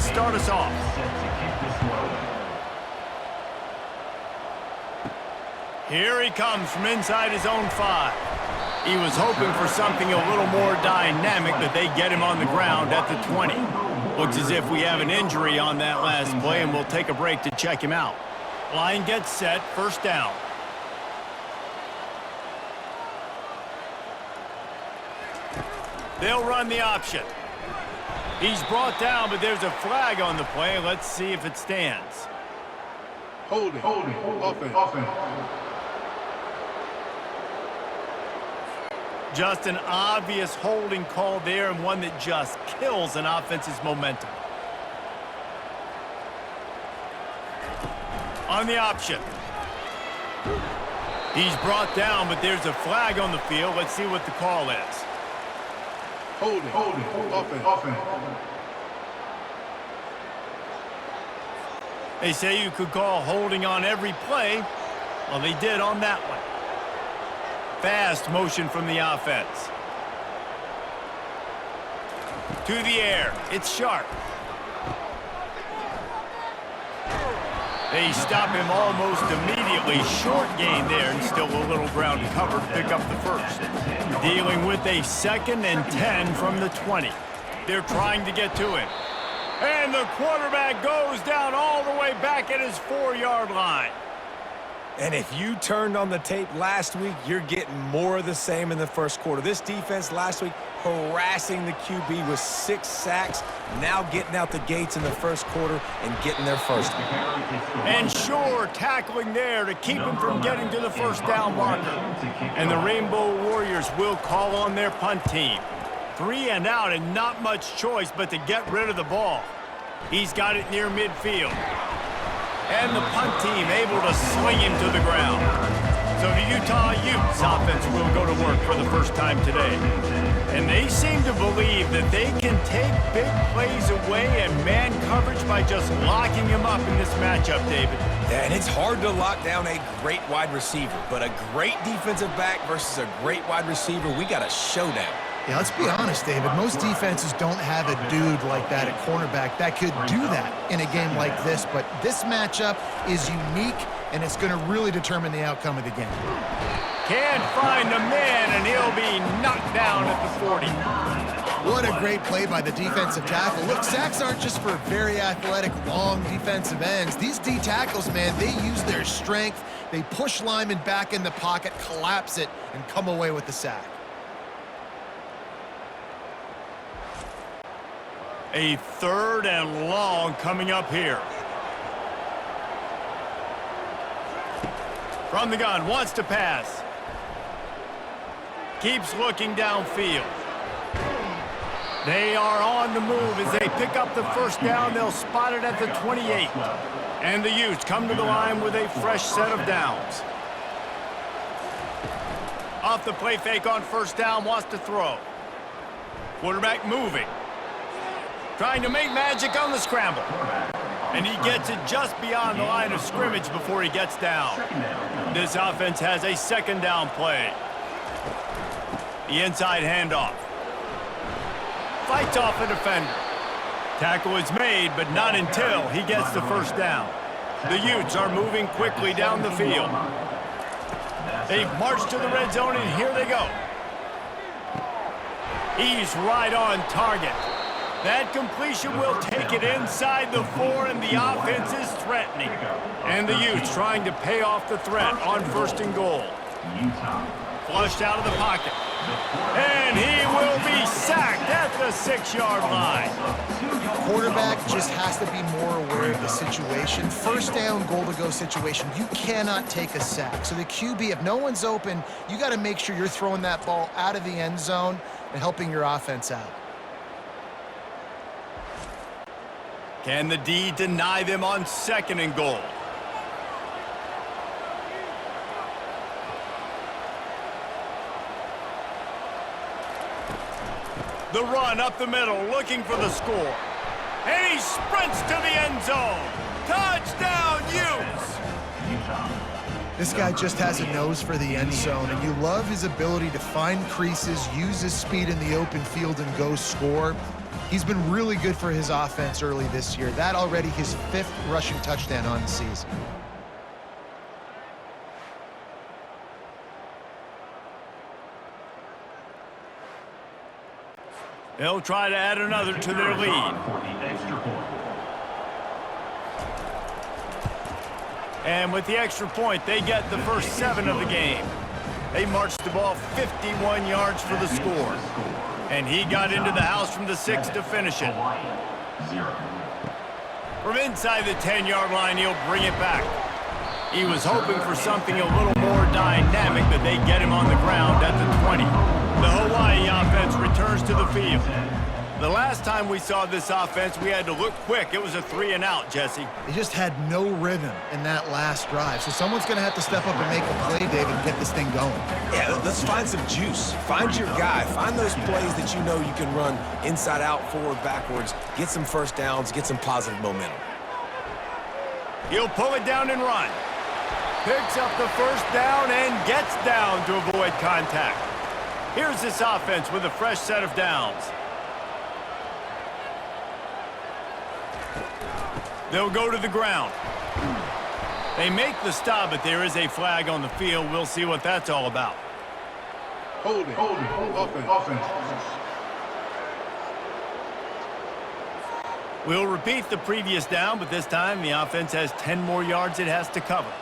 to start us off. Here he comes from inside his own 5. He was hoping for something a little more dynamic, but they get him on the ground at the 20. Looks as if we have an injury on that last play, and we'll take a break to check him out. Line gets set, first down. They'll run the option. He's brought down, but there's a flag on the play. Let's see if it stands. Holding, offense. Just an obvious holding call there, and one that just kills an offense's momentum. On the option. He's brought down, but there's a flag on the field. Let's see what the call is. Holding, offense. They say you could call holding on every play. Well, they did on that one. Fast motion from the offense. To the air. It's sharp. They stop him almost immediately. Short gain there, and still a little ground cover to pick up the first. Dealing with a 2nd and 10 from the 20. They're trying to get to him. And the quarterback goes down all the way back at his 4-yard line. And if you turned on the tape last week, you're getting more of the same in the first quarter. This defense last week harassing the QB with 6 sacks, now getting out the gates in the first quarter and getting their first one. And sure, tackling there to keep him from getting to the first down marker. And the Rainbow Warriors will call on their punt team. 3 and out, and not much choice but to get rid of the ball. He's got it near midfield. And the punt team able to sling him to the ground. So the Utah Utes offense will go to work for the first time today. And they seem to believe that they can take big plays away and man coverage by just locking him up in this matchup, David. Yeah, and it's hard to lock down a great wide receiver, but a great defensive back versus a great wide receiver, we got a showdown. Yeah, let's be honest, David. Most defenses don't have a dude like that at cornerback that could do that in a game like this, but this matchup is unique, and it's going to really determine the outcome of the game. Can't find a man, and he'll be knocked down at the 40. What a great play by the defensive tackle. Look, sacks aren't just for very athletic, long defensive ends. These D tackles, man, they use their strength. They push linemen back in the pocket, collapse it, and come away with the sack. A 3rd and long coming up here. From the gun, wants to pass. Keeps looking downfield. They are on the move as they pick up the first down. They'll spot it at the 28. And the Utes come to the line with a fresh set of downs. Off the play fake on first down, wants to throw. Quarterback moving. Trying to make magic on the scramble. And he gets it just beyond the line of scrimmage before he gets down. This offense has a 2nd down play. The inside handoff. Fights off a defender. Tackle is made, but not until he gets the first down. The Utes are moving quickly down the field. They've marched to the red zone, and here they go. He's right on target. That completion will take it inside the 4, and the offense is threatening. And the Utes trying to pay off the threat on 1st and goal. Flushed out of the pocket. And he will be sacked at the 6-yard line. Quarterback just has to be more aware of the situation. First down, goal-to-go situation. You cannot take a sack. So the QB, if no one's open, you got to make sure you're throwing that ball out of the end zone and helping your offense out. Can the D deny them on 2nd and goal? The run up the middle, looking for the score. And he sprints to the end zone. Touchdown, Utes! This guy just has a nose for the end zone, and you love his ability to find creases, use his speed in the open field, and go score. He's been really good for his offense early this year. That already his 5th rushing touchdown on the season. They'll try to add another to their lead. And with the extra point, they get the first 7 of the game. They marched the ball 51 yards for the score. And he got into the house from the 6 to finish it. From inside the 10-yard line, he'll bring it back. He was hoping for something a little more dynamic, but they get him on the ground at the 20. The Hawaii offense returns to the field. The last time we saw this offense, we had to look quick. It was a 3-and-out, Jesse. They just had no rhythm in that last drive. So someone's going to have to step up and make a play, David, and get this thing going. Yeah, let's find some juice. Find your guy. Find those plays that you know you can run inside out, forward, backwards. Get some first downs. Get some positive momentum. He'll pull it down and run. Picks up the first down and gets down to avoid contact. Here's this offense with a fresh set of downs. They'll go to the ground. They make the stop, but there is a flag on the field. We'll see what that's all about. Holding. Offense. We'll repeat the previous down, but this time the offense has 10 more yards it has to cover.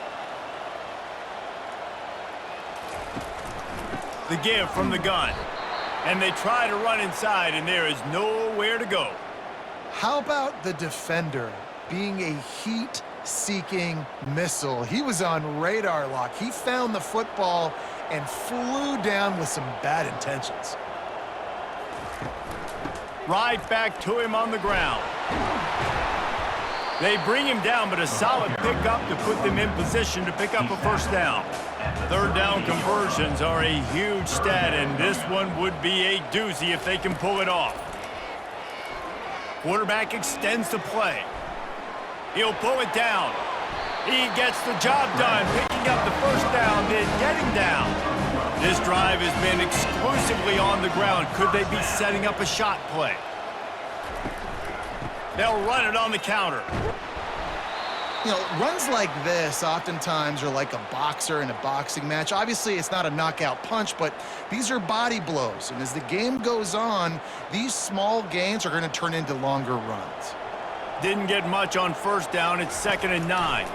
The give from the gun. And they try to run inside, and there is nowhere to go. How about the defender being a heat-seeking missile? He was on radar lock. He found the football and flew down with some bad intentions. Right back to him on the ground. They bring him down, but a solid pickup to put them in position to pick up a first down. Third down conversions are a huge stat, and this one would be a doozy if they can pull it off. Quarterback extends the play. He'll pull it down. He gets the job done, picking up the first down, then getting down. This drive has been exclusively on the ground. Could they be setting up a shot play? They'll run it on the counter. You know, runs like this oftentimes are like a boxer in a boxing match. Obviously, it's not a knockout punch, but these are body blows. And as the game goes on, these small gains are going to turn into longer runs. Didn't get much on first down. It's 2nd and 9.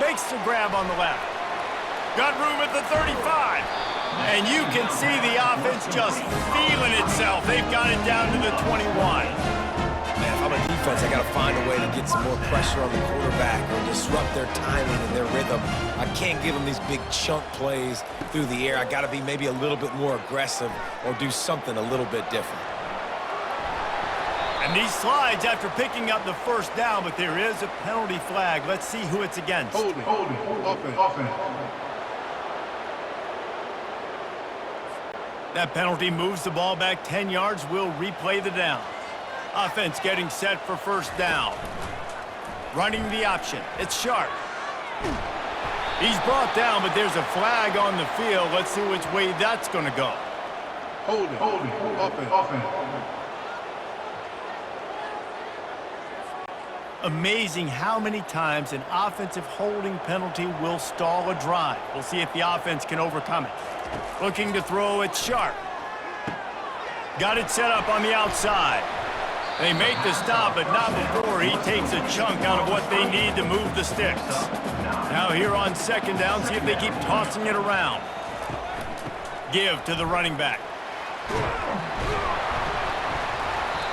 Makes the grab on the left. Got room at the 35. And you can see the offense just feeling itself. They've got it down to the 21. Man, if I'm a defense, I got to find a way to get some more pressure on the quarterback or disrupt their timing and their rhythm. I can't give them these big chunk plays through the air. I got to be maybe a little bit more aggressive or do something a little bit different. And he slides after picking up the first down, but there is a penalty flag. Let's see who it's against. Holding. Offense. That penalty moves the ball back 10 yards. We'll replay the down. Offense getting set for first down. Running the option. It's Sharp. He's brought down, but there's a flag on the field. Let's see which way that's going to go. Holding. Offense. Amazing how many times an offensive holding penalty will stall a drive. We'll see if the offense can overcome it. Looking to throw, it's Sharp. Got it set up on the outside. They make the stop, but not before he takes a chunk out of what they need to move the sticks. Now here on 2nd down, see if they keep tossing it around. Give to the running back.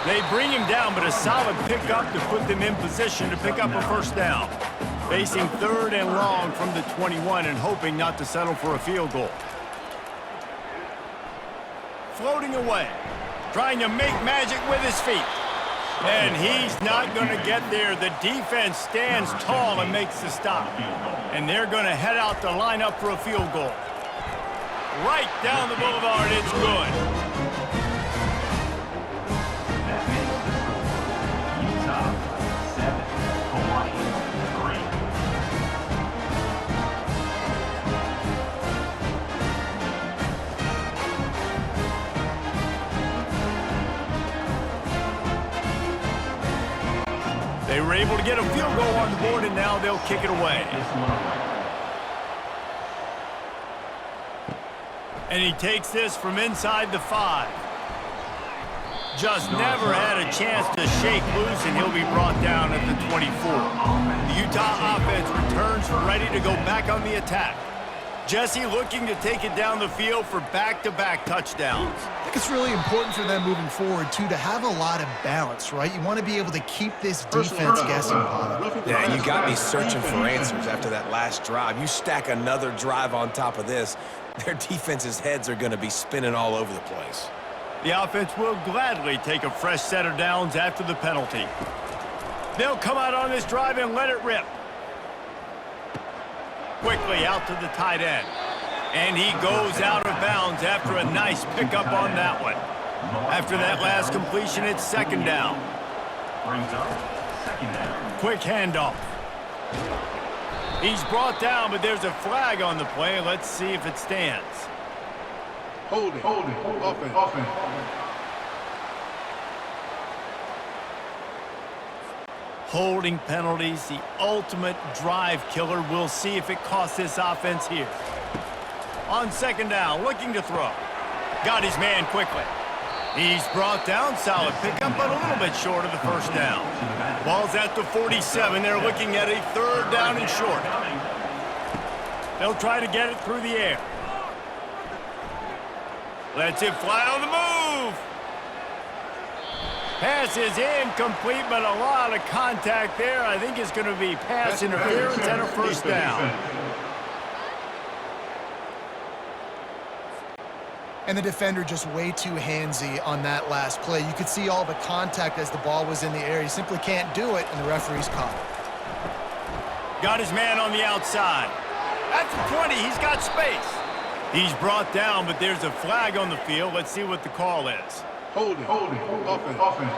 They bring him down, but a solid pickup to put them in position to pick up a first down. Facing 3rd and long from the 21 and hoping not to settle for a field goal. Floating away, trying to make magic with his feet. And he's not going to get there. The defense stands tall and makes the stop. And they're going to head out to line up for a field goal. Right down the boulevard, it's good. They were able to get a field goal on the board, and now they'll kick it away. And he takes this from inside the 5. Just never had a chance to shake loose, and he'll be brought down at the 24. The Utah offense returns ready to go back on the attack. Jesse looking to take it down the field for back-to-back touchdowns. I think it's really important for them moving forward, too, to have a lot of balance, right? You want to be able to keep this defense guessing, Bob. Yeah, you got me searching for answers after that last drive. You stack another drive on top of this, their defense's heads are going to be spinning all over the place. The offense will gladly take a fresh set of downs after the penalty. They'll come out on this drive and let it rip. Quickly out to the tight end. And he goes out of bounds after a nice pickup on that one. After that last completion, it's second down. Brings up second down. Quick handoff. He's brought down, but there's a flag on the play. Let's see if it stands. Hold it. Offense. Holding penalties, the ultimate drive killer. We'll see if it costs this offense here. On second down, looking to throw. Got his man quickly. He's brought down, solid pickup, but a little bit short of the first down. Ball's at the 47. They're looking at a third down and short. They'll try to get it through the air. Lets it fly on the move. Pass is incomplete, but a lot of contact there. I think it's going to be pass interference and a first down. And the defender just way too handsy on that last play. You could see all the contact as the ball was in the air. He simply can't do it, and the referee's caught it. Got his man on the outside. At the 20, he's got space. He's brought down, but there's a flag on the field. Let's see what the call is. Hold it. Offense.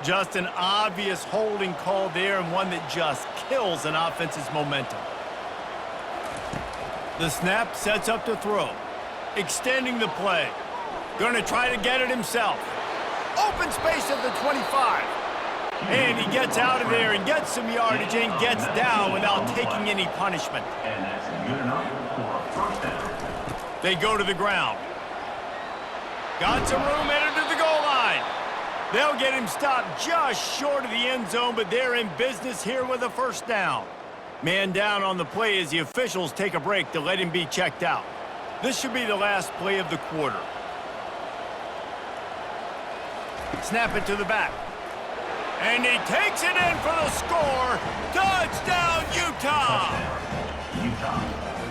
Just an obvious holding call there, and one that just kills an offense's momentum. The snap sets up to throw. Extending the play. Going to try to get it himself. Open space at the 25. And he gets out of there and gets some yardage and gets down without taking any punishment. And that's good enough for a first down. They go to the ground. Got some room headed to the goal line. They'll get him stopped just short of the end zone, but they're in business here with a first down. Man down on the play as the officials take a break to let him be checked out. This should be the last play of the quarter. Snap it to the back. And he takes it in for the score. Touchdown, Utah!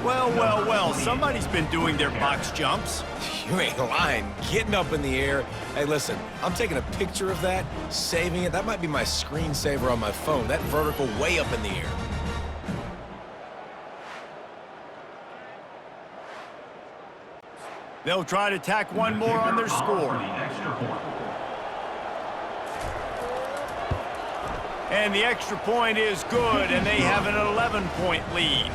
Well, somebody's been doing their box jumps. You ain't lying. Getting up in the air. Hey, listen, I'm taking a picture of that, saving it. That might be my screensaver on my phone. That vertical way up in the air. They'll try to tack one more on their score. And the extra point is good, and they have an 11-point lead.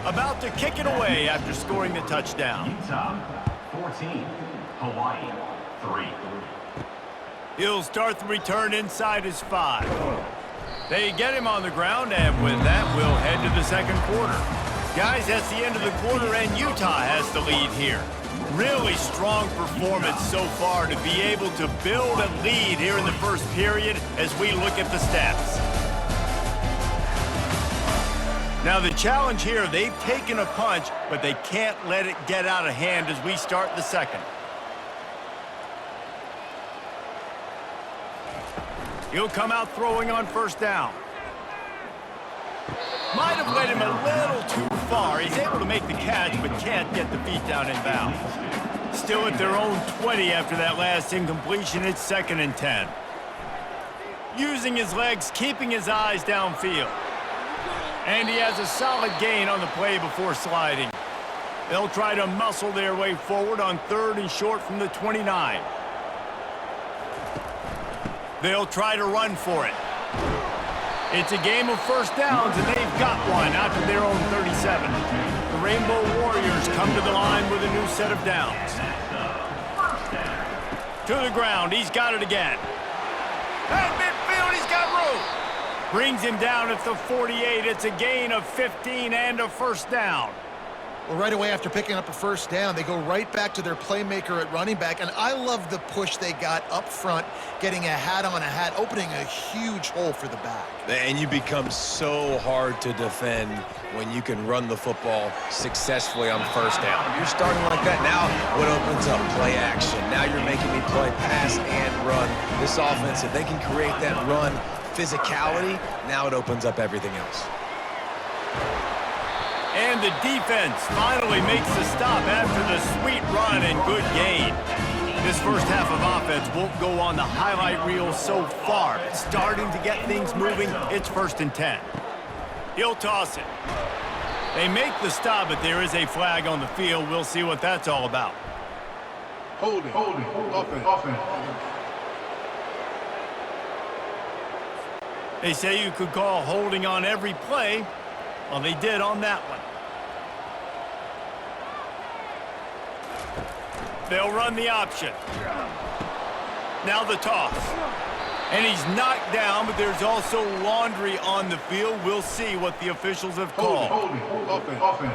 About to kick it away after scoring the touchdown. Utah 14, Hawaii 3. He'll start the return inside his 5. They get him on the ground, and with that, we'll head to the second quarter. Guys, that's the end of the quarter, and Utah has the lead here. Really strong performance so far to be able to build a lead here in the first period as we look at the stats. Now the challenge here, they've taken a punch, but they can't let it get out of hand as we start the second. He'll come out throwing on first down. Might have led him a little too far. He's able to make the catch, but can't get the feet down in bounds. Still at their own 20 after that last incompletion. It's 2nd and 10. Using his legs, keeping his eyes downfield. And he has a solid gain on the play before sliding. They'll try to muscle their way forward on 3rd and short from the 29. They'll try to run for it. It's a game of first downs, and they've got one out to their own 37. The Rainbow Warriors come to the line with a new set of downs. To the ground. He's got it again. At midfield, he's got room. Brings him down at the 48. It's a gain of 15 and a first down. Well, right away after picking up a first down, they go right back to their playmaker at running back. And I love the push they got up front, getting a hat on a hat, opening a huge hole for the back. And you become so hard to defend when you can run the football successfully on first down. You're starting like that. Now what opens up? Play action. Now you're making me play pass and run. This offense, if they can create that run physicality, now it opens up everything else. And the defense finally makes the stop after the sweet run and good gain. This first half of offense won't go on the highlight reel so far. It's starting to get things moving. It's 1st and 10. He'll toss it. They make the stop, but there is a flag on the field. We'll see what that's all about. Holding, offense. They say you could call holding on every play. Well, they did on that one. They'll run the option. Now the toss. And he's knocked down, but there's also laundry on the field. We'll see what the officials have called. Holding, offense.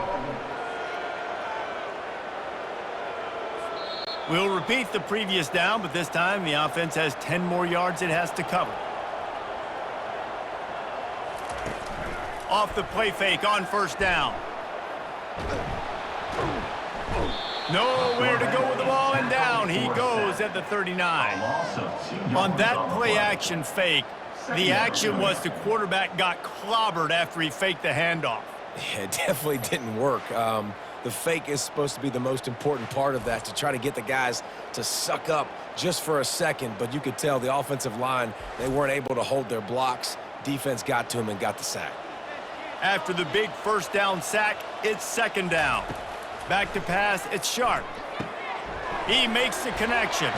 We'll repeat the previous down, but this time the offense has 10 more yards it has to cover. Off the play fake on first down. Nowhere to go with the ball, and down he goes at the 39. On that play action fake, the action was the quarterback got clobbered after he faked the handoff. Yeah, it definitely didn't work. The fake is supposed to be the most important part of that, to try to get the guys to suck up just for a second, but you could tell the offensive line, they weren't able to hold their blocks. Defense got to him and got the sack. After the big first down sack, it's 2nd down. Back to pass, it's Sharp. He makes the connection.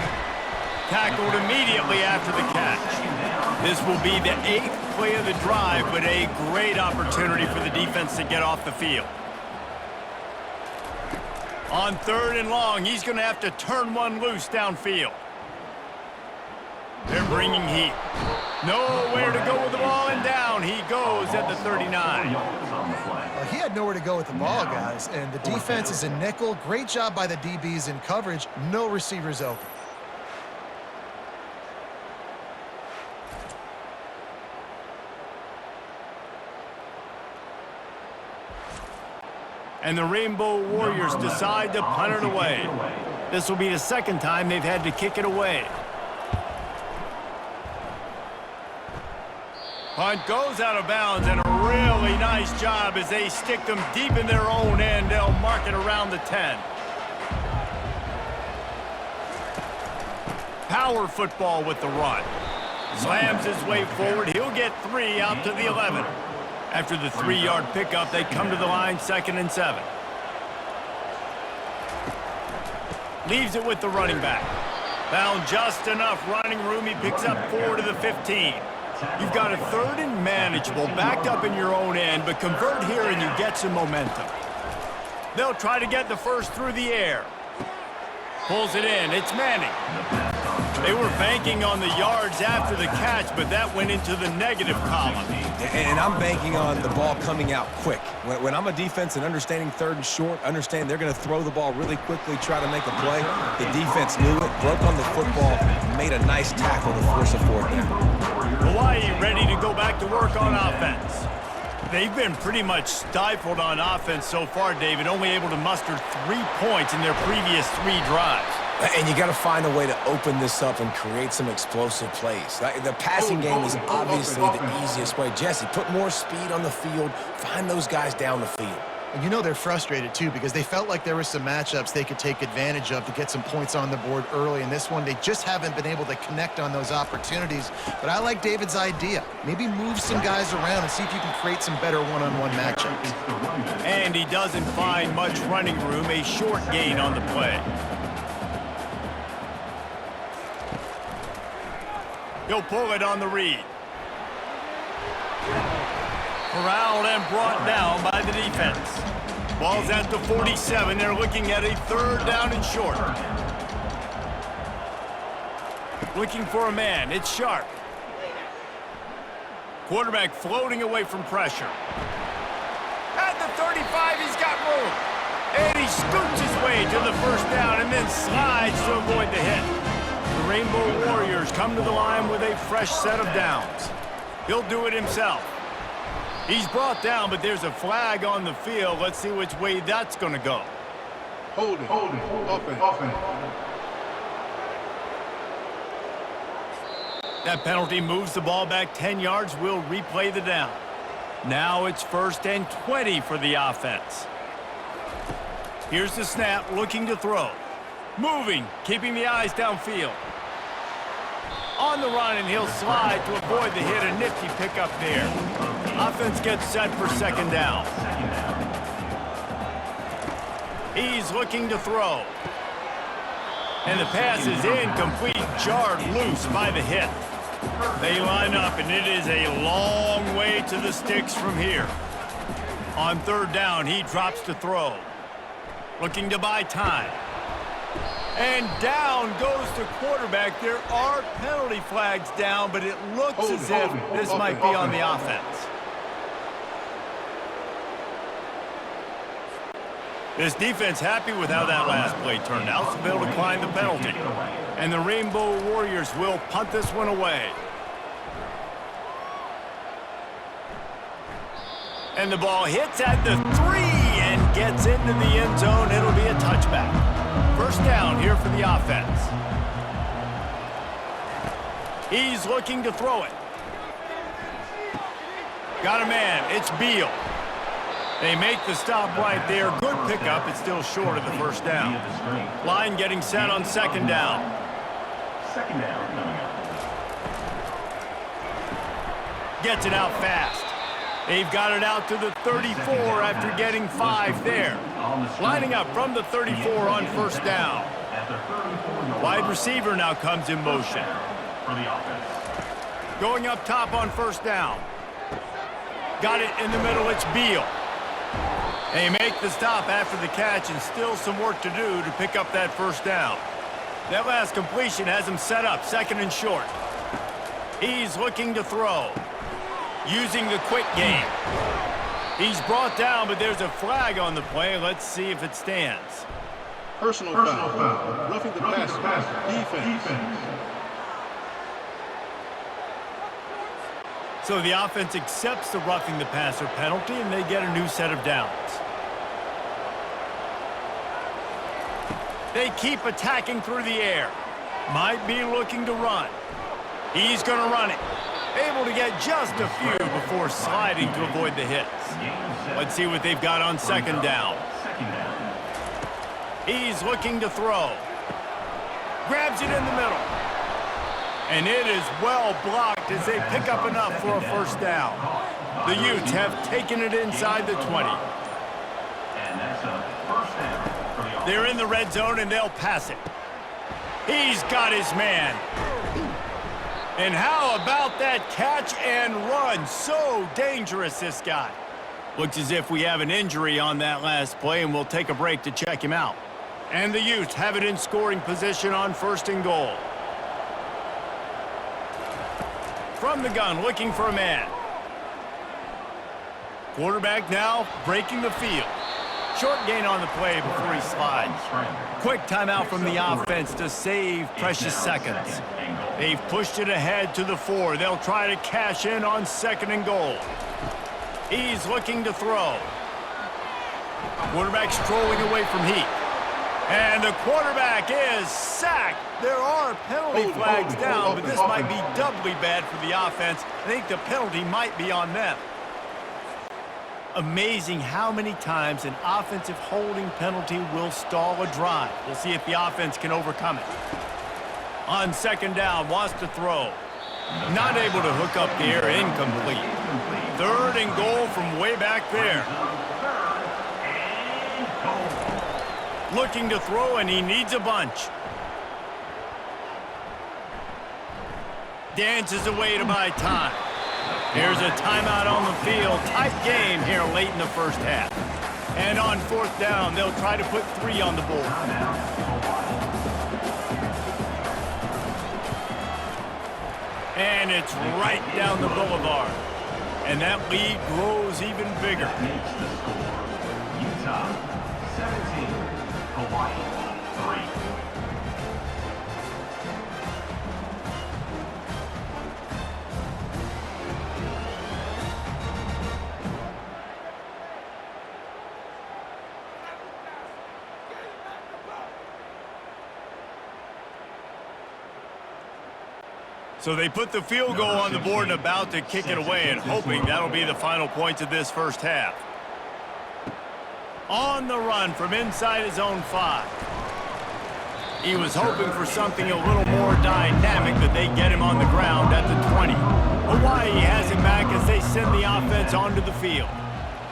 Tackled immediately after the catch. This will be the 8th play of the drive, but a great opportunity for the defense to get off the field. On 3rd and long, he's going to have to turn one loose downfield. They're bringing heat. Nowhere to go with the ball, and down he goes at the 39. Well, he had nowhere to go with the ball, guys, and the defense is a nickel. Great job by the DBs in coverage. No receivers open. And the Rainbow Warriors decide to punt it away. This will be the 2nd time they've had to kick it away. Punt goes out of bounds, and a really nice job as they stick them deep in their own end. They'll mark it around the 10. Power football with the run. Slams his way forward. He'll get 3 out to the 11. After the 3-yard pickup, they come to the line 2nd and 7. Leaves it with the running back. Found just enough running room. He picks up 4 to the 15. You've got a 3rd and manageable, backed up in your own end, but convert here and you get some momentum. They'll try to get the first through the air. Pulls it in. It's Manning. They were banking on the yards after the catch, but that went into the negative column. And I'm banking on the ball coming out quick. When I'm a defense and understanding 3rd and short, understand they're going to throw the ball really quickly, try to make a play. The defense knew it, broke on the football, made a nice tackle to force a 4th down. Hawaii ready to go back to work on offense. They've been pretty much stifled on offense so far, David, only able to muster 3 points in their previous 3 drives. And you got to find a way to open this up and create some explosive plays. The passing game is obviously the easiest way. Jesse, put more speed on the field, find those guys down the field. And you know they're frustrated, too, because they felt like there were some matchups they could take advantage of to get some points on the board early. In this one, they just haven't been able to connect on those opportunities. But I like David's idea. Maybe move some guys around and see if you can create some better one-on-one matchups. And he doesn't find much running room, a short gain on the play. He'll pull it on the read. Corralled and brought down by the defense. Ball's at the 47. They're looking at a 3rd down and short. looking for a man. It's Sharp. Quarterback floating away from pressure. At the 35, he's got room. And he scoots his way to the first down and then slides to avoid the hit. The Rainbow Warriors come to the line with a fresh set of downs. He'll do it himself. He's brought down, but there's a flag on the field. Let's see which way that's going to go. Hold it. Offense. That penalty moves the ball back 10 yards. We'll replay the down. Now it's 1st and 20 for the offense. Here's the snap, looking to throw. Moving, keeping the eyes downfield. On the run, and he'll slide to avoid the hit. A nifty pickup there. Offense gets set for 2nd down. He's looking to throw. And the pass is incomplete, jarred loose by the hit. They line up, and it is a long way to the sticks from here. On 3rd down, he drops to throw. Looking to buy time. And down goes the quarterback. There are penalty flags down, but it looks as if this might be on the offense. This defense happy with how that last play turned out, so they'll decline the penalty. And the Rainbow Warriors will punt this one away. And the ball hits at the 3 and gets into the end zone. It'll be a touchback. 1st down here for the offense. He's looking to throw it. Got a man. It's Beal. They make the stop right there. Good pickup. It's still short of the 1st down. Line getting set on 2nd down. 2nd down coming up. Gets it out fast. They've got it out to the 34 after getting 5 there. Lining up from the 34 on 1st down. Wide receiver now comes in motion. Going up top on 1st down. Got it in the middle. It's Beal. They make the stop after the catch, and still some work to do to pick up that 1st down. That last completion has him set up 2nd and short. He's looking to throw. Using the quick game. He's brought down, but there's a flag on the play. Let's see if it stands. Personal foul. Roughing the passer. Defense. So the offense accepts the roughing the passer penalty, and they get a new set of downs. They keep attacking through the air. Might be looking to run. He's going to run it. Able to get just a few before sliding to avoid the hits. Let's see what they've got on 2nd down. He's looking to throw. Grabs it in the middle. And it is well blocked as they pick up enough for a 1st down. The Utes have taken it inside the 20. They're in the red zone, and they'll pass it. He's got his man. And how about that catch and run? So dangerous, this guy. Looks as if we have an injury on that last play, and we'll take a break to check him out. And the Utes have it in scoring position on 1st and goal. From the gun, looking for a man. Quarterback now breaking the field. Short gain on the play before he slides. Quick timeout from the offense to save precious seconds. They've pushed it ahead to the 4. They'll try to cash in on 2nd and goal. He's looking to throw. Quarterback strolling away from heat. And the quarterback is sacked. There are penalty flags down, but this might be doubly bad for the offense. I think the penalty might be on them. Amazing how many times an offensive holding penalty will stall a drive. We'll see if the offense can overcome it. On 2nd down, wants to throw. Not able to hook up the air, incomplete. 3rd and goal from way back there. Looking to throw, and he needs a bunch. Dances away to buy time. Here's a timeout on the field. Tight game here late in the 1st half. And on 4th down, they'll try to put 3 on the board. And it's right down the boulevard. And that lead grows even bigger. That makes the score Utah 17, Hawaii 3. So they put the field goal on the board and about to kick it away and hoping that'll be the final points of this first half. On the run from inside his own 5. He was hoping for something a little more dynamic, but they get him on the ground at the 20. Hawaii has him back as they send the offense onto the field.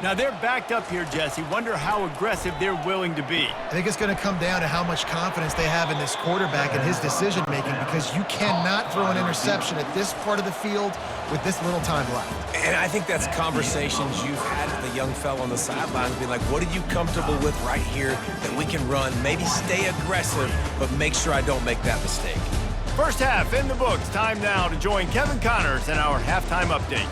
Now they're backed up here, Jesse. Wonder how aggressive they're willing to be. I think it's going to come down to how much confidence they have in this quarterback and his decision-making, because you cannot throw an interception at this part of the field with this little time left. And I think that's conversations you've had with the young fella on the sidelines, being like, what are you comfortable with right here that we can run? Maybe stay aggressive, but make sure I don't make that mistake. First half in the books. Time now to join Kevin Connors in our halftime update.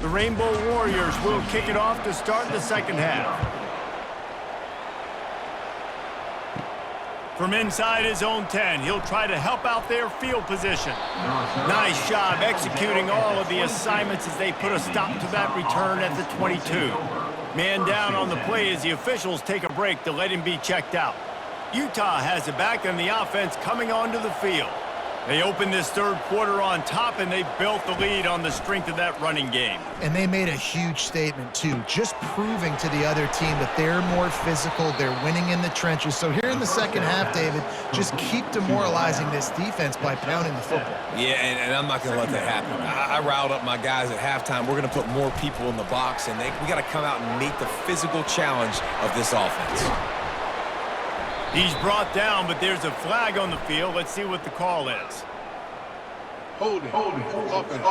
The Rainbow Warriors will kick it off to start the second half. From inside his own 10, he'll try to help out their field position. Nice job executing all of the assignments as they put a stop to that return at the 22. Man down on the play as the officials take a break to let him be checked out. Utah has it back and the offense coming onto the field. They opened this third quarter on top, and they built the lead on the strength of that running game. And they made a huge statement, too, just proving to the other team that they're more physical, they're winning in the trenches. So here in the second half, David, just keep demoralizing this defense by pounding the football. Yeah, and I'm not going to let that happen. I riled up my guys at halftime. We're going to put more people in the box, and we got to come out and meet the physical challenge of this offense. He's brought down, but there's a flag on the field. Let's see what the call is. Holding. Offense.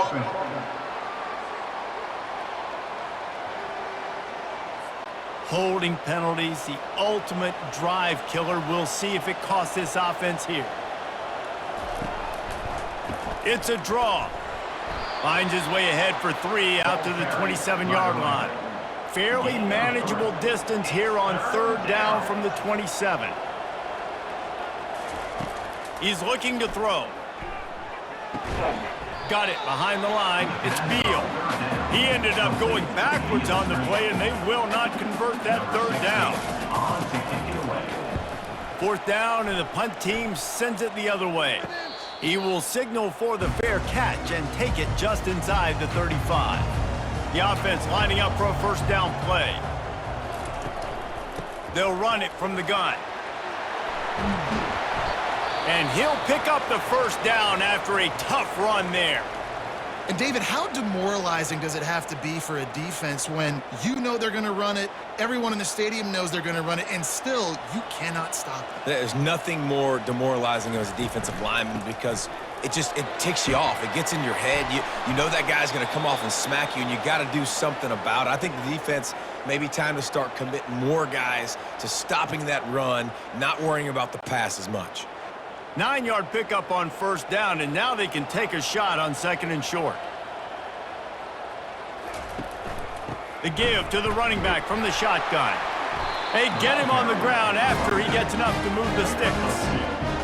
Holding penalties, the ultimate drive killer. We'll see if it costs this offense here. It's a draw. Finds his way ahead for 3 out to the 27-yard line. Fairly manageable distance here on third down from the 27. He's looking to throw. Got it behind the line. It's Beal. He ended up going backwards on the play, and they will not convert that third down. Fourth down, and the punt team sends it the other way. He will signal for the fair catch and take it just inside the 35. The offense lining up for a first down play. They'll run it from the gun. And he'll pick up the first down after a tough run there. And, David, how demoralizing does it have to be for a defense when you know they're going to run it, everyone in the stadium knows they're going to run it, and still you cannot stop it? There's nothing more demoralizing as a defensive lineman because it ticks you off. It gets in your head. You know that guy's going to come off and smack you, and you got to do something about it. I think the defense may be time to start committing more guys to stopping that run, not worrying about the pass as much. 9-yard pickup on first down, and now they can take a shot on second and short. The give to the running back from the shotgun. They get him on the ground after he gets enough to move the sticks.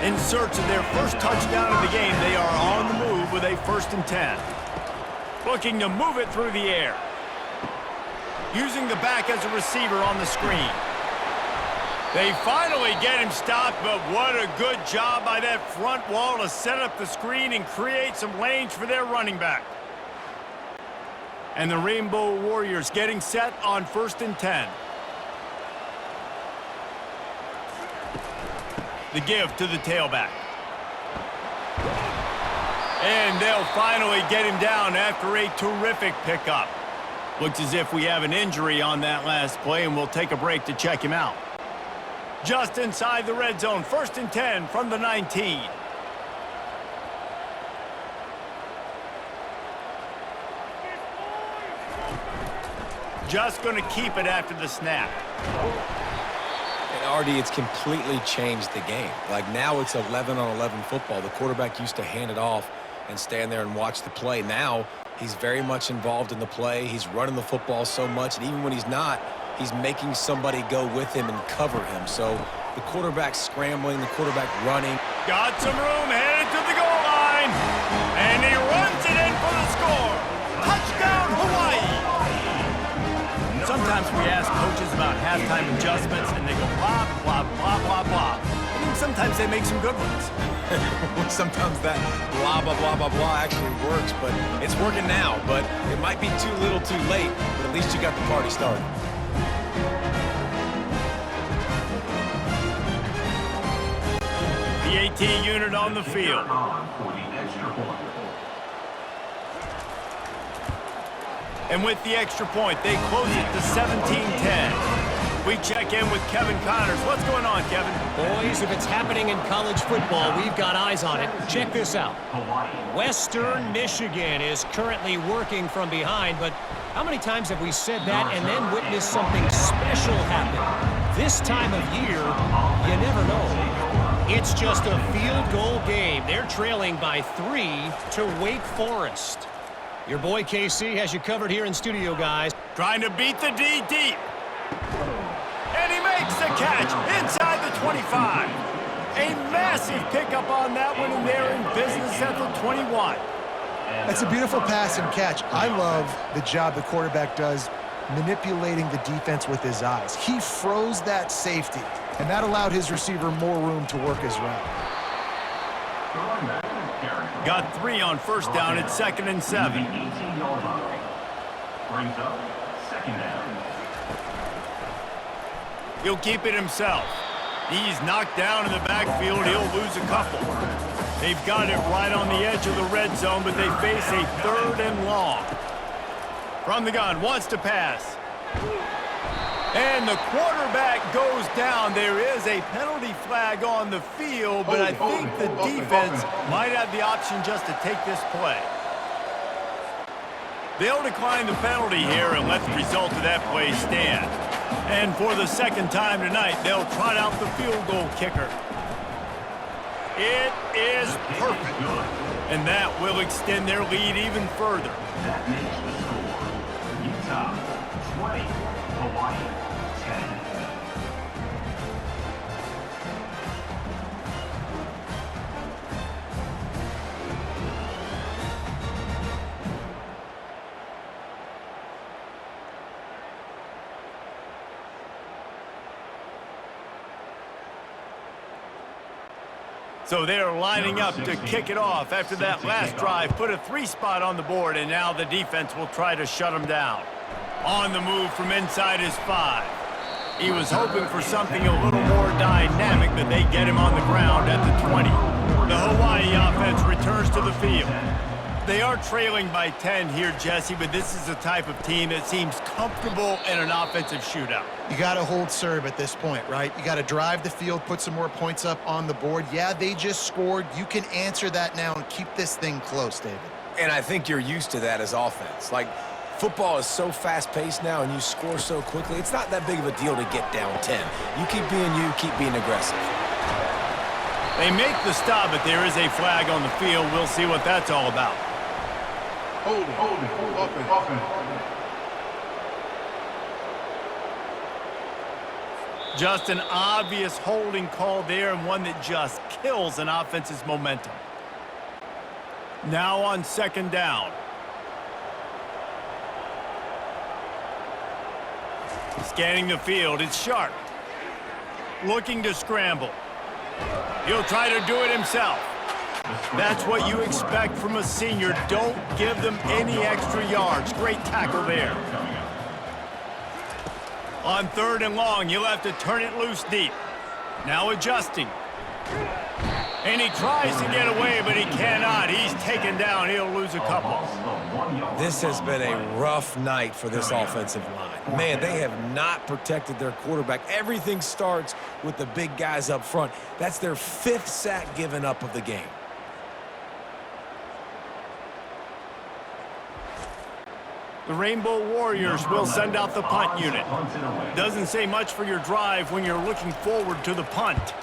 In search of their first touchdown of the game, they are on the move with a 1st and 10. Looking to move it through the air. Using the back as a receiver on the screen. They finally get him stopped, but what a good job by that front wall to set up the screen and create some lanes for their running back. And the Rainbow Warriors getting set on 1st and 10. The give to the tailback. And they'll finally get him down after a terrific pickup. Looks as if we have an injury on that last play, and we'll take a break to check him out. Just inside the red zone, 1st and 10 from the 19. Just going to keep it after the snap. And Artie, it's completely changed the game. Like now it's 11-on-11 football. The quarterback used to hand it off and stand there and watch the play. Now he's very much involved in the play. He's running the football so much, and even when he's not, he's making somebody go with him and cover him. So the quarterback scrambling, the quarterback running. Got some room, headed to the goal line, and he runs it in for the score. Touchdown, Hawaii! Sometimes we ask coaches about halftime adjustments, and they go blah, blah, blah, blah, blah. I mean, sometimes they make some good ones. Sometimes that blah, blah, blah, blah, blah actually works, but it's working now. But it might be too little too late, but at least you got the party started. The AT unit on the field. For the extra point. And with the extra point, they close it to 17-10. We check in with Kevin Connors. What's going on, Kevin? Boys, if it's happening in college football, we've got eyes on it. Check this out. Western Michigan is currently working from behind, but how many times have we said that and then witnessed something special happen? This time of year, you never know. It's just a field goal game. They're trailing by 3 to Wake Forest. Your boy KC has you covered here in studio, guys. Trying to beat the D deep. And he makes the catch inside the 25. A massive pickup on that one, and they're in business at the 21. That's a beautiful pass and catch. I love the job the quarterback does manipulating the defense with his eyes. He froze that safety, and that allowed his receiver more room to work his route. Got 3 on 1st down at 2nd and 7. Brings up 2nd down. He'll keep it himself. He's knocked down in the backfield. He'll lose a couple. They've got it right on the edge of the red zone, but they face a 3rd and long. From the gun, wants to pass. And the quarterback goes down. There is a penalty flag on the field, but I think the defense might have the option just to take this play. They'll decline the penalty here and let the result of that play stand. And for the 2nd time tonight, they'll trot out the field goal kicker. It is perfect. And that will extend their lead even further. That makes the score. Utah 20, Hawaii 10. So they're lining up to kick it off after that last drive. Put a 3 spot on the board, and now the defense will try to shut them down. On the move from inside his 5. He was hoping for something a little more dynamic, but they get him on the ground at the 20. The Hawaii offense returns to the field. They are trailing by 10 here, Jesse, but this is the type of team that seems comfortable in an offensive shootout. You got to hold serve at this point, right? You got to drive the field, put some more points up on the board. Yeah, they just scored. You can answer that now and keep this thing close, David. And I think you're used to that as offense. Like, football is so fast-paced now and you score so quickly, it's not that big of a deal to get down 10. You keep being aggressive. They make the stop, but there is a flag on the field. We'll see what that's all about. Hold it, offense. Just an obvious holding call there, and one that just kills an offense's momentum. Now on 2nd down. Scanning the field, it's Sharp. Looking to scramble. He'll try to do it himself. That's what you expect from a senior. Don't give them any extra yards. Great tackle there. On 3rd and long, you'll have to turn it loose deep. Now adjusting. And he tries to get away, but he cannot. He's taken down. He'll lose a couple. This has been a rough night for this offensive line. Man, they have not protected their quarterback. Everything starts with the big guys up front. That's their 5th sack given up of the game. The Rainbow Warriors will send out the punt unit. Doesn't say much for your drive when you're looking forward to the punt.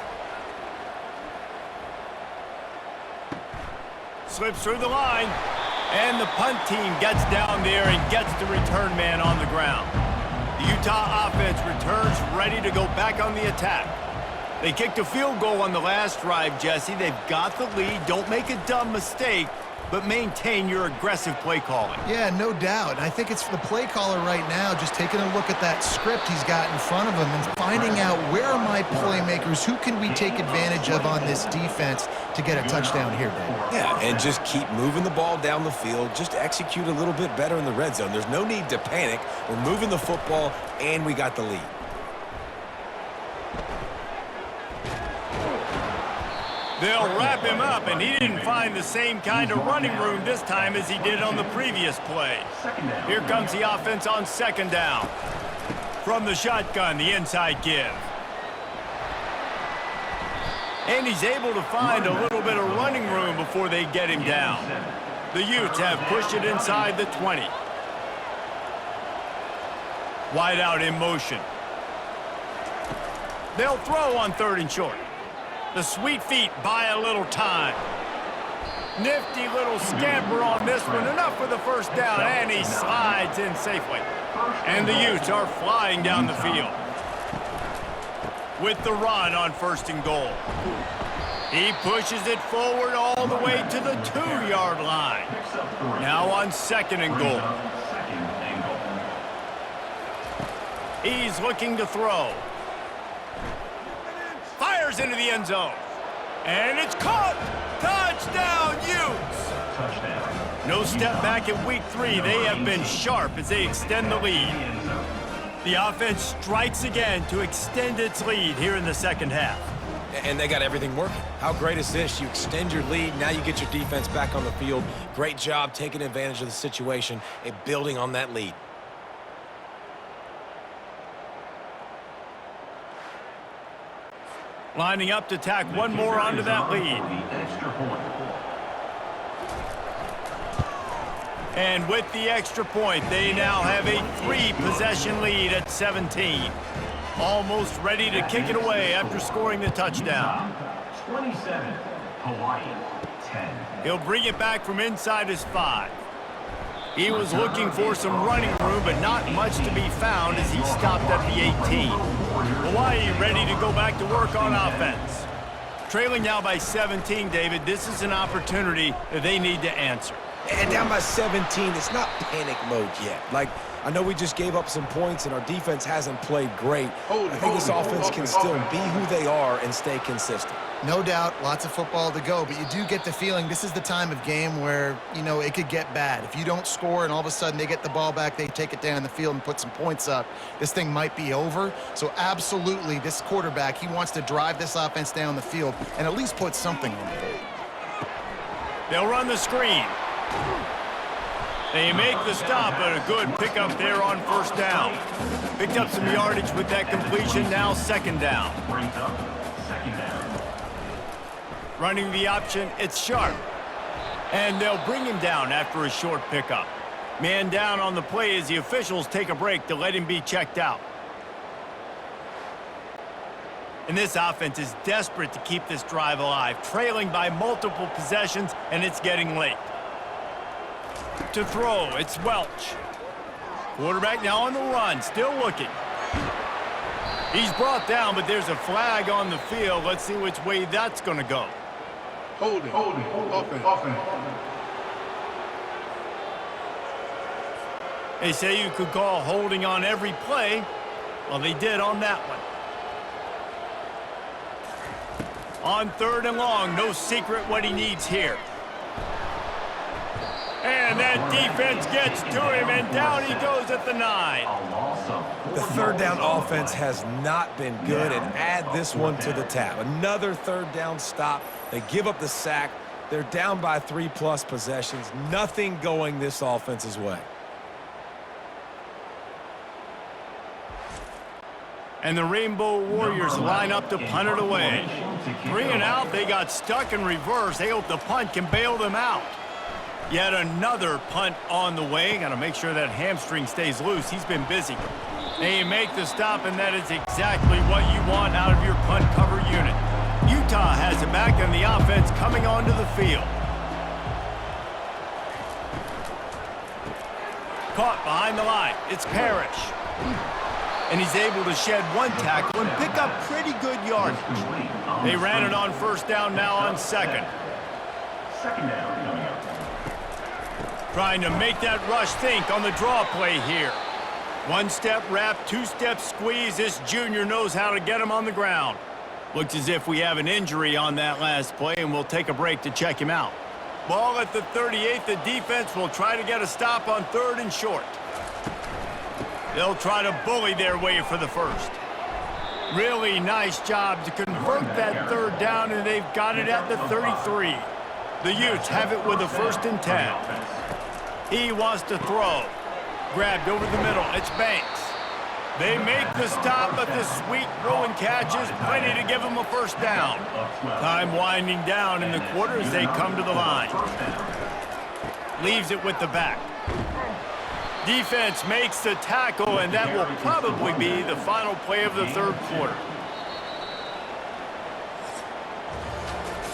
Slips through the line, and the punt team gets down there and gets the return man on the ground. The Utah offense returns ready to go back on the attack. They kicked a field goal on the last drive, Jesse. They've got the lead. Don't make a dumb mistake, but maintain your aggressive play calling. Yeah, no doubt. I think it's for the play caller right now, just taking a look at that script he's got in front of him and finding out where are my playmakers, who can we take advantage of on this defense to get a touchdown here, Dave. Yeah, and just keep moving the ball down the field. Just execute a little bit better in the red zone. There's no need to panic. We're moving the football, and we got the lead. They'll wrap him up, and he didn't find the same kind of running room this time as he did on the previous play. Here comes the offense on 2nd down. From the shotgun, the inside give. And he's able to find a little bit of running room before they get him down. The Utes have pushed it inside the 20. Wide out in motion. They'll throw on 3rd and short. The sweet feet buy a little time. Nifty little scamper on this one. Enough for the 1st down, and he slides in safely. And the Utes are flying down the field. With the run on 1st and goal. He pushes it forward all the way to the 2-yard line. Now on 2nd and goal. He's looking to throw. Fires into the end zone. And it's caught. Touchdown, Utes. No step back in week 3. They have been sharp as they extend the lead. The offense strikes again to extend its lead here in the 2nd half. And they got everything working. How great is this? You extend your lead. Now you get your defense back on the field. Great job taking advantage of the situation and building on that lead. Lining up to tack one more onto that lead. And with the extra point, they now have a 3-possession lead at 17. Almost ready to kick it away after scoring the touchdown. 27, Hawaii, 10. He'll bring it back from inside his 5. He was looking for some running room, but not much to be found as he stopped at the 18. Hawaii ready to go back to work on offense. Trailing now by 17, David, this is an opportunity that they need to answer. And down by 17, it's not panic mode yet. Like, I know we just gave up some points and our defense hasn't played great. I think this offense can still be who they are and stay consistent. No doubt, lots of football to go, but you do get the feeling this is the time of game where, you know, it could get bad. If you don't score and all of a sudden they get the ball back, they take it down the field and put some points up, this thing might be over. So absolutely, this quarterback, he wants to drive this offense down the field and at least put something on the board. They'll run the screen. They make the stop, but a good pickup there on 1st down. Picked up some yardage with that completion, now 2nd down. Running the option, it's Sharp. And they'll bring him down after a short pickup. Man down on the play as the officials take a break to let him be checked out. And this offense is desperate to keep this drive alive, trailing by multiple possessions, and it's getting late. To throw, it's Welch. Quarterback now on the run, still looking. He's brought down, but there's a flag on the field. Let's see which way that's going to go. Holding. Offense. They say you could call holding on every play. Well, they did on that one. On 3rd and long, no secret what he needs here. And that defense gets to him, and down he goes at the 9. The third down offense has not been good, and add this one to the tab. Another third down stop. They give up the sack. They're down by 3+ possessions. Nothing going this offense's way. And the Rainbow Warriors line up to punt it away. 3 and out, they got stuck in reverse. They hope the punt can bail them out. Yet another punt on the way. Got to make sure that hamstring stays loose. He's been busy. They make the stop, and that is exactly what you want out of your punt cover unit. Utah has it back, and the offense coming onto the field. Caught behind the line. It's Parrish. And he's able to shed one tackle and pick up pretty good yardage. They ran it on first down, now on second. Second down coming up. Trying to make that rush think on the draw play here. One-step wrap, two-step squeeze. This junior knows how to get him on the ground. Looks as if we have an injury on that last play, and we'll take a break to check him out. Ball at the 38. The defense will try to get a stop on 3rd and short. They'll try to bully their way for the first. Really nice job to convert that 3rd down, and they've got it at the 33. The Utes have it with a 1st and 10. He wants to throw. Grabbed over the middle. It's Banks. They make the stop, but the sweet throw and catch is plenty to give them a 1st down. Time winding down in the quarter as they come to the line. Leaves it with the back. Defense makes the tackle, and that will probably be the final play of the 3rd quarter.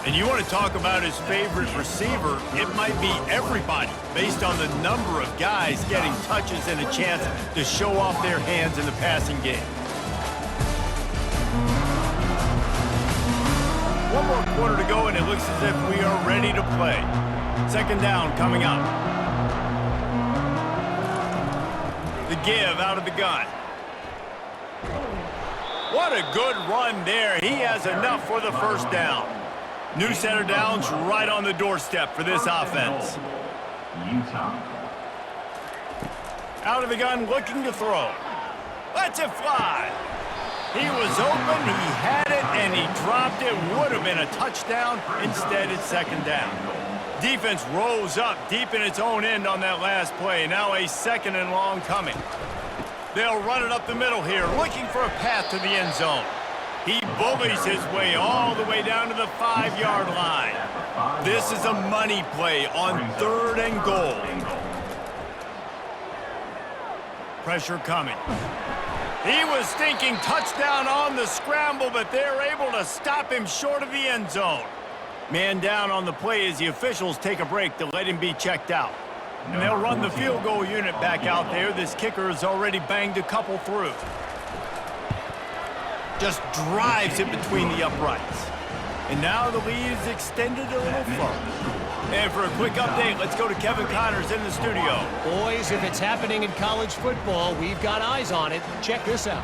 And you want to talk about his favorite receiver, it might be everybody, based on the number of guys getting touches and a chance to show off their hands in the passing game. One more quarter to go, and it looks as if we are ready to play. 2nd down coming up. The give out of the gun. What a good run there. He has enough for the 1st down. New set of downs right on the doorstep for this offense. Utah. Out of the gun, looking to throw. Lets it fly. He was open, he had it, and he dropped it. Would have been a touchdown. Instead, it's 2nd down. Defense rose up deep in its own end on that last play. Now a 2nd and long coming. They'll run it up the middle here, looking for a path to the end zone. He bullies his way all the way down to the 5-yard line. This is a money play on 3rd and goal. Pressure coming. He was thinking touchdown on the scramble, but they're able to stop him short of the end zone. Man down on the play as the officials take a break to let him be checked out. And they'll run the field goal unit back out there. This kicker has already banged a couple through. Just drives it between the uprights. And now the lead is extended a little further. And for a quick update, let's go to Kevin Connors in the studio. Boys, if it's happening in college football, we've got eyes on it. Check this out.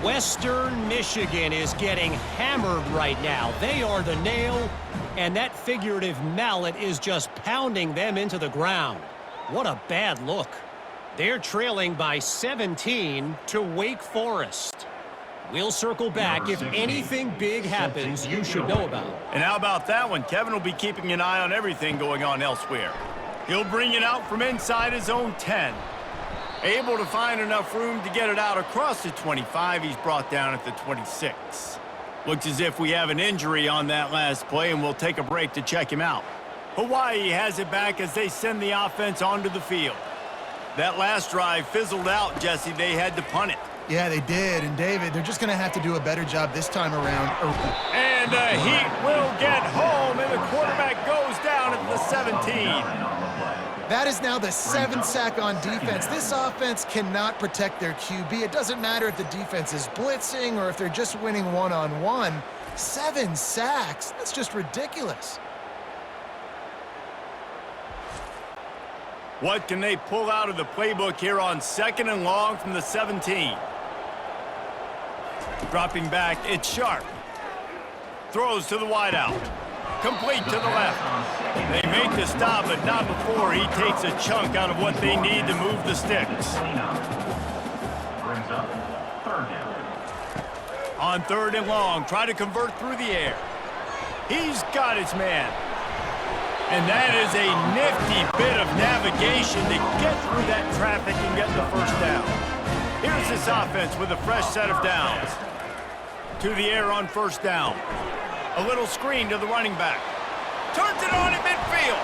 Western Michigan is getting hammered right now. They are the nail, and that figurative mallet is just pounding them into the ground. What a bad look. They're trailing by 17 to Wake Forest. We'll circle back. If anything big happens, you should know about it. And how about that one? Kevin will be keeping an eye on everything going on elsewhere. He'll bring it out from inside his own 10. Able to find enough room to get it out across the 25. He's brought down at the 26. Looks as if we have an injury on that last play, and we'll take a break to check him out. Hawaii has it back as they send the offense onto the field. That last drive fizzled out, Jesse. They had to punt it. Yeah, they did. And, David, they're just going to have to do a better job this time around. And the Heat will get home, and the quarterback goes down at the 17. That is now the 7th sack on defense. This offense cannot protect their QB. It doesn't matter if the defense is blitzing or if they're just winning one-on-one. 7 sacks. That's just ridiculous. What can they pull out of the playbook here on 2nd and long from the 17? Dropping back, it's Sharp. Throws to the wideout. Complete to the left. They make the stop, but not before he takes a chunk out of what they need to move the sticks. Brings up third down. On 3rd and long, try to convert through the air. He's got his man. And that is a nifty bit of navigation to get through that traffic and get the first down. Here's this offense with a fresh set of downs. To the air on 1st down. A little screen to the running back. Turns it on in midfield.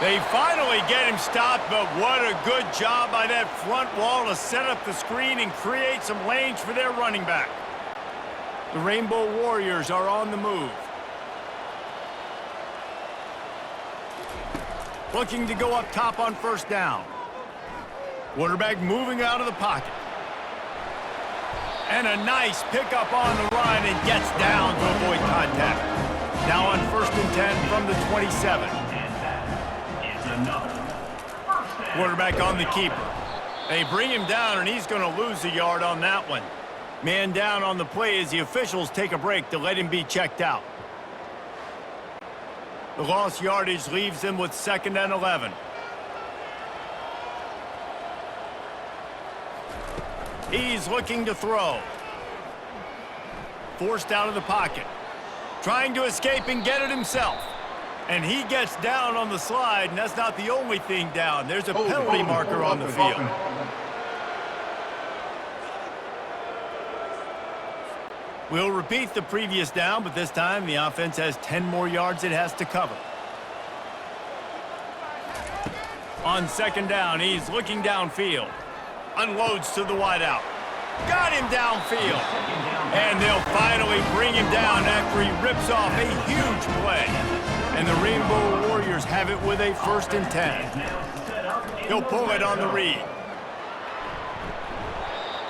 They finally get him stopped, but what a good job by that front wall to set up the screen and create some lanes for their running back. The Rainbow Warriors are on the move. Looking to go up top on 1st down. Quarterback moving out of the pocket. And a nice pickup on the run and gets down to avoid contact. Now on 1st and 10 from the 27. Quarterback on the keeper. They bring him down, and he's going to lose a yard on that one. Man down on the play as the officials take a break to let him be checked out. The lost yardage leaves them with 2nd and 11. He's looking to throw. Forced out of the pocket. Trying to escape and get it himself. And he gets down on the slide, and that's not the only thing down. There's a penalty marker on the field. We'll repeat the previous down, but this time the offense has 10 more yards it has to cover. On 2nd down, he's looking downfield. Unloads to the wideout. Got him downfield. And they'll finally bring him down after he rips off a huge play. And the Rainbow Warriors have it with a 1st and 10. He'll pull it on the read.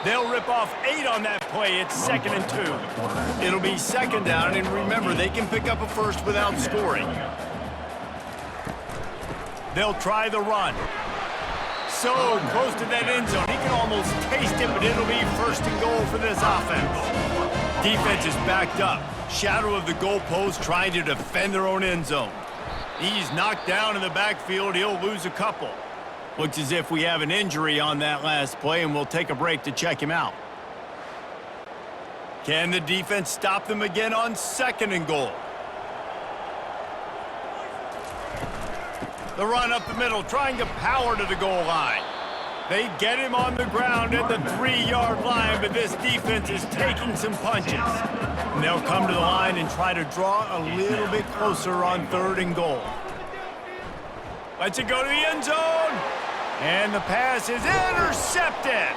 They'll rip off 8 on that play. It's 2nd and 2. It'll be 2nd down, and remember, they can pick up a first without scoring. They'll try the run. So close to that end zone. He can almost taste it, but it'll be 1st and goal for this offense. Defense is backed up. Shadow of the goalpost trying to defend their own end zone. He's knocked down in the backfield. He'll lose a couple. Looks as if we have an injury on that last play, and we'll take a break to check him out. Can the defense stop them again on 2nd and goal? The run up the middle, trying to power to the goal line. They get him on the ground at the 3-yard line, but this defense is taking some punches. And they'll come to the line and try to draw a little bit closer on 3rd and goal. Lets it go to the end zone. And the pass is intercepted.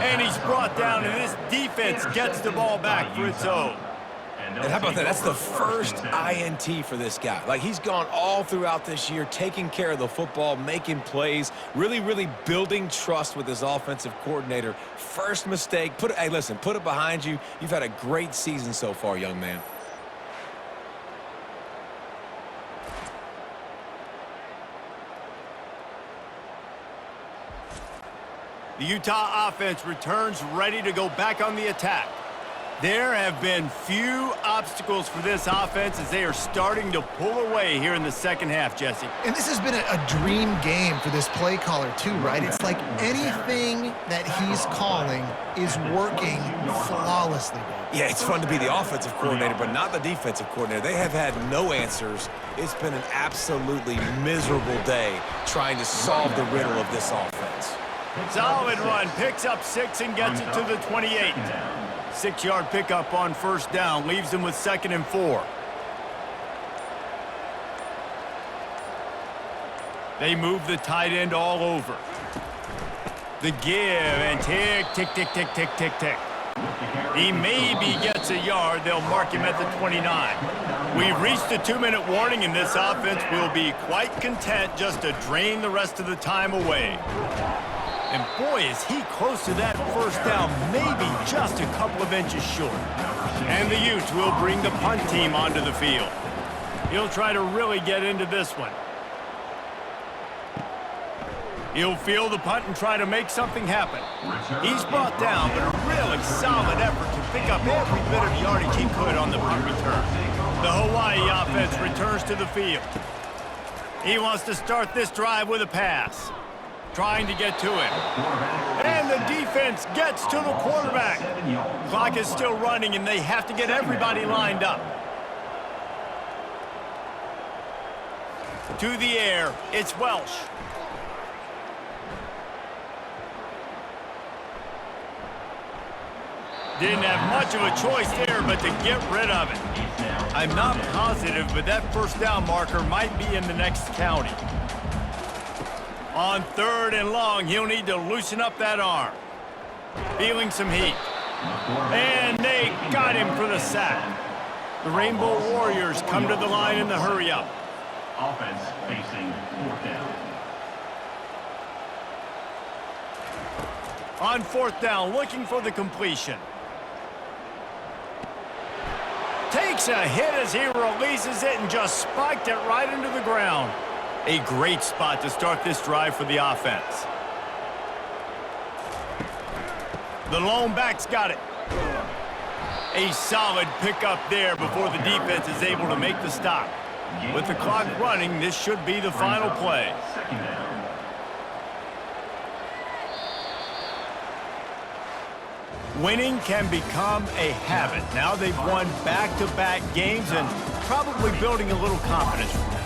And he's brought down, and this defense gets the ball back for its own. And how about that? That's the first INT for this guy. Like, he's gone all throughout this year, taking care of the football, making plays, really building trust with his offensive coordinator. First mistake. Hey, listen, put it behind you. You've had a great season so far, young man. The Utah offense returns ready to go back on the attack. There have been few obstacles for this offense as they are starting to pull away here in the 2nd half, Jesse. And this has been a dream game for this play caller too, right? It's like anything that he's calling is working flawlessly. Yeah, it's fun to be the offensive coordinator, but not the defensive coordinator. They have had no answers. It's been an absolutely miserable day trying to solve the riddle of this offense. Solid run, picks up 6 and gets it to the 28. 6-yard pickup on 1st down, leaves them with 2nd and 4. They move the tight end all over. The give, and tick, tick, tick, tick, tick, tick, tick. He maybe gets a yard. They'll mark him at the 29. We've reached the 2-minute warning, and this offense will be quite content just to drain the rest of the time away. And boy, is he close to that 1st down, maybe just a couple of inches short. And the Utes will bring the punt team onto the field. He'll try to really get into this one. He'll field the punt and try to make something happen. He's brought down, but a really solid effort to pick up every bit of yardage he could on the punt return. The Hawaii offense returns to the field. He wants to start this drive with a pass. Trying to get to him. And the defense gets to the quarterback. Clock is still running, and they have to get everybody lined up. To the air, it's Welsh. Didn't have much of a choice there, but to get rid of it. I'm not positive, but that first down marker might be in the next county. On 3rd and long, he'll need to loosen up that arm. Feeling some heat. And they got him for the sack. The Rainbow Warriors come to the line in the hurry-up. Offense facing 4th down. On 4th down, looking for the completion. Takes a hit as he releases it and just spiked it right into the ground. A great spot to start this drive for the offense. The lone back's got it. A solid pickup there before the defense is able to make the stop. With the clock running, this should be the final play. 2nd down. Winning can become a habit. Now they've won back-to-back games and probably building a little confidence from that.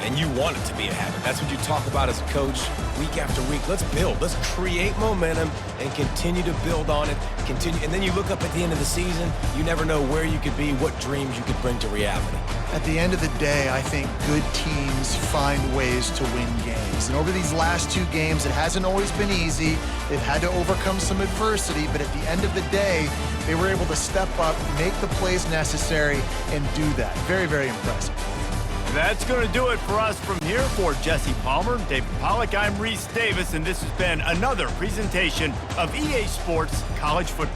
And you want it to be a habit. That's what you talk about as a coach week after week. Let's build. Let's create momentum and continue to build on it. And then you look up at the end of the season, you never know where you could be, what dreams you could bring to reality. At the end of the day, I think good teams find ways to win games. And over these last 2 games, it hasn't always been easy. They've had to overcome some adversity, but at the end of the day, they were able to step up, make the plays necessary, and do that. Very, very impressive. That's going to do it for us from here. For Jesse Palmer, David Pollack, I'm Reese Davis, and this has been another presentation of EA Sports College Football.